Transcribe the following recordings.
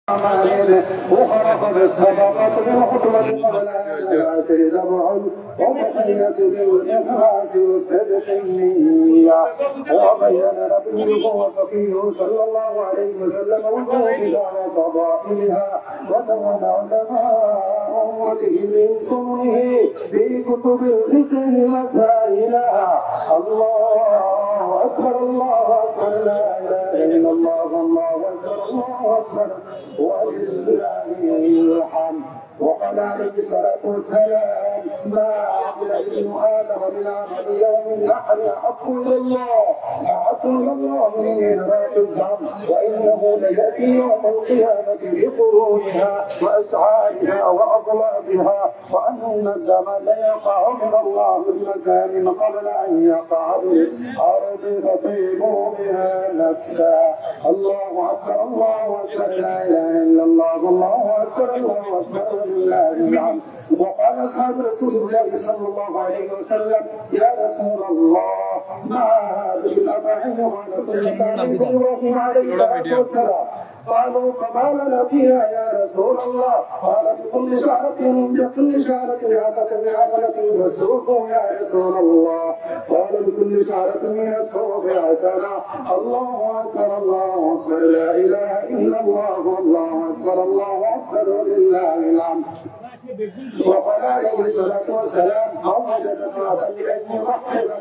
وخرق بالصدقة بالخطبة قبل أن ذبح وتحية بالإخلاص والصدق النية. وبين نبيه وفقيه صلى الله عليه وسلم وجوبها وفضائلها وتمنى علماء أمته من سنه في كتب الفقه مسائلها. الله أكبر الله أكبر لا إله إلا الله الله أكبر الله أكبر ولله الحمد. وقال عليه الصلاة والسلام ما عمل ابن آدم من عمل يوم النحر أحب إلى الله من إنفاق الدم وإنه ليأتي يوم القيامة بقرونها وأشعارها وأضلافها وأن الدم ليقع من الله بمكان قبل أن يقع بالأرض فطيبوا بها نفسا. الله أكبر الله أكبر لا إله إلا الله الله أكبر الله أكبر لله الحمد. وقال أصحاب رسول الله صلى الله عليه وسلم يا رسول الله ما هذه الأطعمة؟ قال سنة إبراهيم عليه الصلاة والسلام. قالوا فما لنا فيها يا رسول الله؟ قال بكل شعرة حسنة تسوق يا رسول الله. قال بكل شعرة من الثوب حسنة. الله أكبر الله أكبر لا إله إلا الله الله أكبر الله أكبر ولله الحمد. وقال عليه الصلاة والسلام أو وجد صلاة لأن يضحي لنا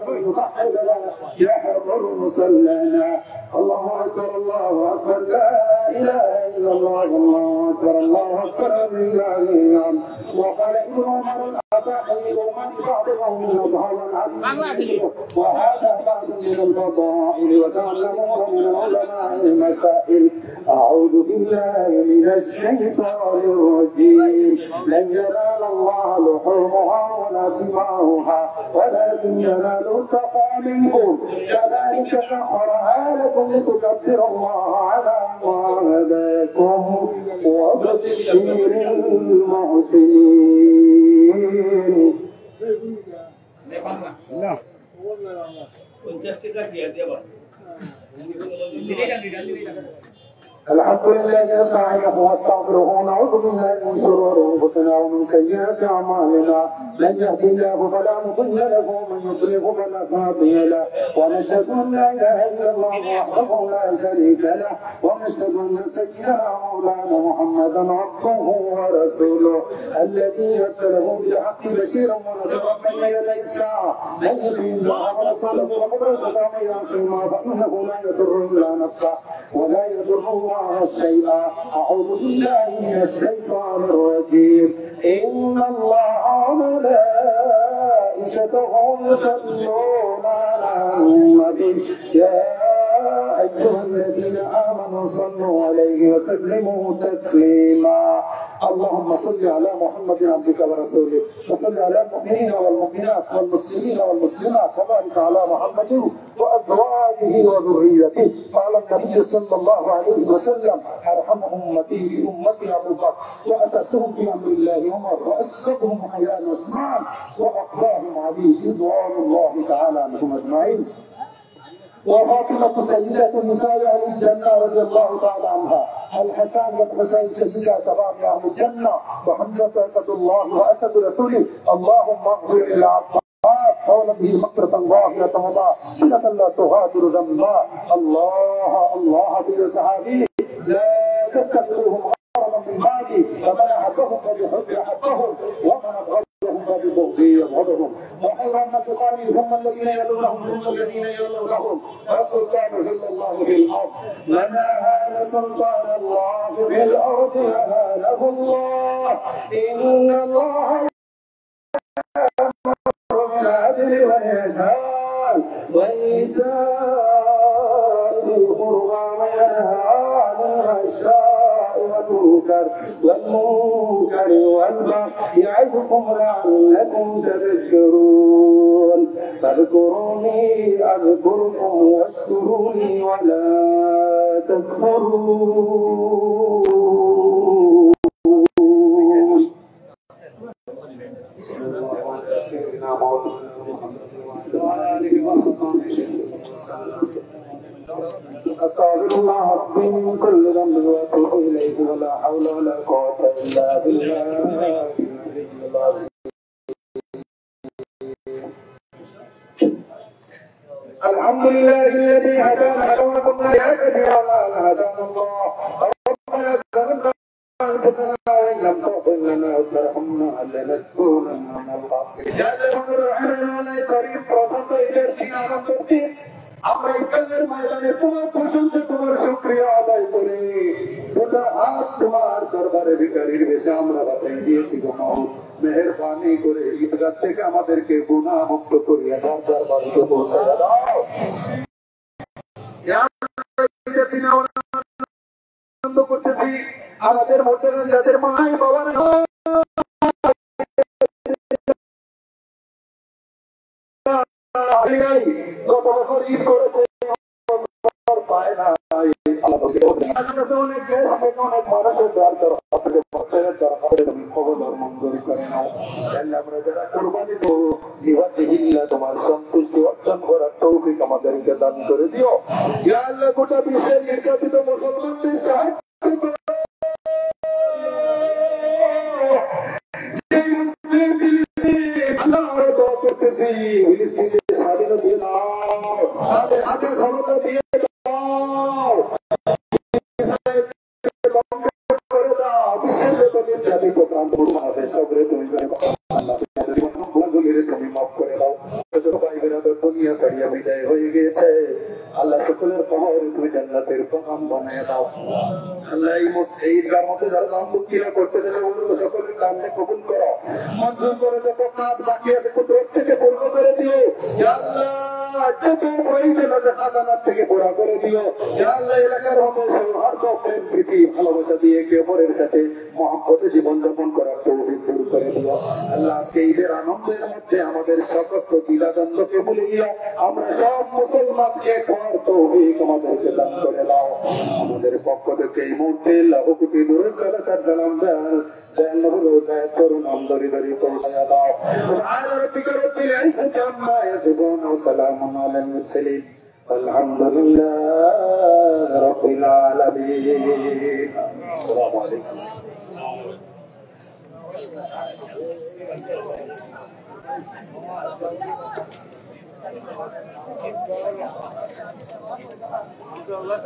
يحرر مصلانا. الله أكبر الله أكبر لا إله إلا الله الله أكبر الله أكبر لله الحمد. وقال ابن عمر الأباحي من بعضهم من أصحاب الحديث وهذا بعض من الفضائل وتعلمون من العلماء المسائل. أعوذ بالله من الشيطان الرجيم. لن ينال الله لحومها ولا دماؤها ولكن ينال التقوى منكم كذلك سخرها لكم لتكبروا الله على ما هداكم وبشر المحسنين. الحمد لله نستعينه ونستغفره ونعوذ بالله من شرور انفسنا ومن سيئات اعمالنا. من يهد الله فلا مضل له ومن يضلل فلا هادي له. ونشهد ان لا اله الا الله وحده لا شريك له ونشهد ان سيدنا مولانا محمدا عبده ورسوله الذي ارسله بالحق بشيرا ونذيرا بين يدي الساعه. من يطع الله ورسوله فقد رشد من يعصي ما فانه لا يضر الا نفسه ولا يضر الله شيئا. أعوذ بالله من الشيطان الرجيم. إن الله وملائكته يصلون على النبي يا أيها الذين آمنوا صلوا عليه وسلموا تسليما. اللهم صل على محمد عبدك ورسولك وصل على المؤمنين والمؤمنات والمسلمين والمسلمات وبارك على محمد وأزواجه وذريته. قال النبي صلى الله عليه وسلم أرحم أمتي بأمتي أبو بكر وأسسهم في أمر الله عمر وأسسهم حيان عثمان وأقواهم علي رضوان الله تعالى عنهم أجمعين. وفاطمة سيدة النساء أهل الجنة رضي الله تعالى عنها. الحسن والحسين سيدا شباب أهل الجنة. وحمزة أسد الله وأسد رسوله. اللهم اغفر للعباس قول به مغفرة ظاهرة وباطنة لا تغادر ذنبا. الله بصحابه لا تتخذوهم غرضا من بعدي فمن أحبهم فبحب أحبهم ومن أبغضهم فببغضه يبغضهم. وخير الناس قرني ثم الذين يلونهم ثم الذين يلونهم والسلطان إلا الله في الأرض. من أهان سلطان الله في الأرض أهانه الله. إن الله بالعدل والإحسان وإيتاء ذي القربى وينهى عن الفحشاء والمنكر والبغي يعظكم لعلكم تذكرون. فاذكروني أذكركم واشكروا لي ولا تكفرون. أستغفر الله ربي من كل ذنب وأتوب إليه ولا لا حول ولا قوة إلا بالله الحمد لله الذي هدانا وما كنا لنهتدي لولا أن هدانا الله ربنا ظلمنا أنفسنا وإن لم تغفر لنا وترحمنا لنكونن من الخاسرين يا الرحمن الكريم প্রথমত ঈদের দিন আনন্দ দিন আমরা ঈদের ময়দানে তোমার প্রশংসা তোমার শুকরিয়া আদায় করি খোদা আজ তোমার দরবারে ভিখারির বেশে আমরা বাতাই দিয়েছি গো মাওলানা মেহেরবানি করে ঈদগাহ থেকে আমাদেরকে গুনাহ মুক্ত করিয়া তার দরবারে পৌঁছায়া দাও ইয়া ঈদের দিন আনন্দ করতেছি আমাদের মধ্যে যাদের মা বাবা গত বছর ঈদ করেছে পায় না অনেক দেশ থেকে অনেক মানুষের দরকার তোমার সন্তুষ্টি অর্জন করার তৌফিক আমাদেরকে দান করে দিও গোটা বিশ্বের নির্যাতিত মুসলমানদের সাহায্য স্বাধীনতা দিয়ে দাও তাদের হাতে ক্ষমতা দিয়ে দাও করে দাও বিশ্বের জাতি প্রধান আছে সবরে তুমি তুমি মাফ করে দাও দুনিয়া ছাড়িয়া বিদায় হয়ে গিয়েছে আল্লাহ সকলের খবর তুমি জান্নাতের প্রধান বানিয়ে দাও আল্লাহ এই ঈদগার মধ্যে যারা দান দক্ষিণা করতেছে সেগুলো সকলের দানকে কবুল করো মঞ্জুর করে যত কাজ বাকি আছে কুদরত থেকে পূর্ণ করে দিও আল্লাহ যত প্রয়োজন আছে খাজানার থেকে পুরা করে দিও আল্লাহ এলাকার মধ্যে সৌহার্দ্য প্রেম প্রীতি ভালোবাসা দিয়ে একে অপরের সাথে মহব্বতে জীবনযাপন করার তৌফিক দূর করে দিও আল্লাহ আজকে ঈদের আনন্দের মধ্যে আমাদের সমস্ত দ্বিধাদ্বন্দ্বকে ভুলে গিয়ে আমরা সব মুসলমানকে খাওয়ার তৌফিক আমাদেরকে দান করে দাও আমাদের পক্ষ থেকে এই মুহূর্তে লাখ কোটি দূরের সালাতার সালাম দেন করুন আমদারি দাঁড়ি পৌঁছায়া দাও সালাম আলাল মুরসালিন الحمد لله رب العالمين السلام عليكم Allah